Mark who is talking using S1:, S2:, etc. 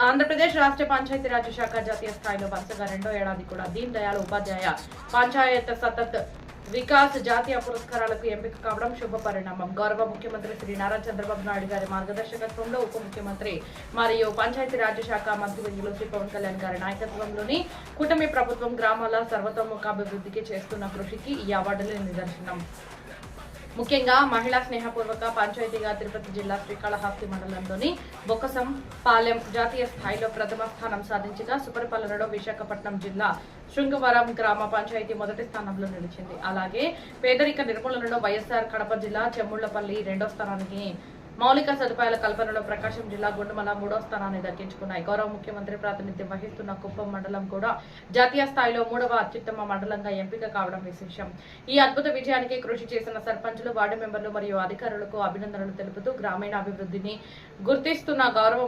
S1: ఆంధ్రప్రదేశ్ రాష్ట్ర పంచాయతీరాజ్ శాఖ జాతీయ స్థాయిలో వరుసగా రెండో ఏడాది కూడా దీన్ దయాళ్ ఉపాధ్యాయ పంచాయత్ సతత్ వికాస్ జాతీయ పురస్కారాలకు ఎంపిక కావడం శుభ పరిణామం. గౌరవ ముఖ్యమంత్రి శ్రీ నారా చంద్రబాబు నాయుడు గారి మార్గదర్శకత్వంలో ఉప ముఖ్యమంత్రి మరియు పంచాయతీరాజ్ శాఖ మంత్రివర్యులు శ్రీ పవన్ కళ్యాణ్ గారి నాయకత్వంలోని కూటమి ప్రభుత్వం గ్రామాల సర్వతోముఖాభివృద్ధికి చేస్తున్న కృషికి ఈ అవార్డులు నిదర్శనం. ముఖ్యంగా మహిళా స్నేహపూర్వక పంచాయతీగా తిరుపతి జిల్లా శ్రీకాళహస్తి మండలంలోని బొక్కసం పాలెం జాతీయ స్థాయిలో ప్రథమ స్థానం సాధించగా సుపరిపాలనలో విశాఖపట్నం జిల్లా శృంగవరం గ్రామ పంచాయతీ మొదటి స్థానంలో నిలిచింది. అలాగే పేదరిక నిర్మూలనలో వైఎస్ఆర్ కడప జిల్లా చెమ్ముళ్లపల్లి రెండో స్థానానికి, మౌలిక సదుపాయాల కల్పనలో ప్రకాశం జిల్లా గుండుమల మూడో స్థానాన్ని దక్కించుకున్నాయి. గౌరవ ముఖ్యమంత్రి ప్రాతినిధ్యం వహిస్తున్న కుప్పం మండలం కూడా జాతీయ స్థాయిలో 3వ అత్యుత్తమ మండలంగా ఎంపిక కావడం విశేషం. ఈ అద్భుత విజయానికి కృషి చేసిన సర్పంచులు, వార్డు మెంబర్లు మరియు అధికారులకు అభినందనలు తెలుపుతూ గ్రామీణ అభివృద్ధిని గుర్తిస్తున్న గౌరవ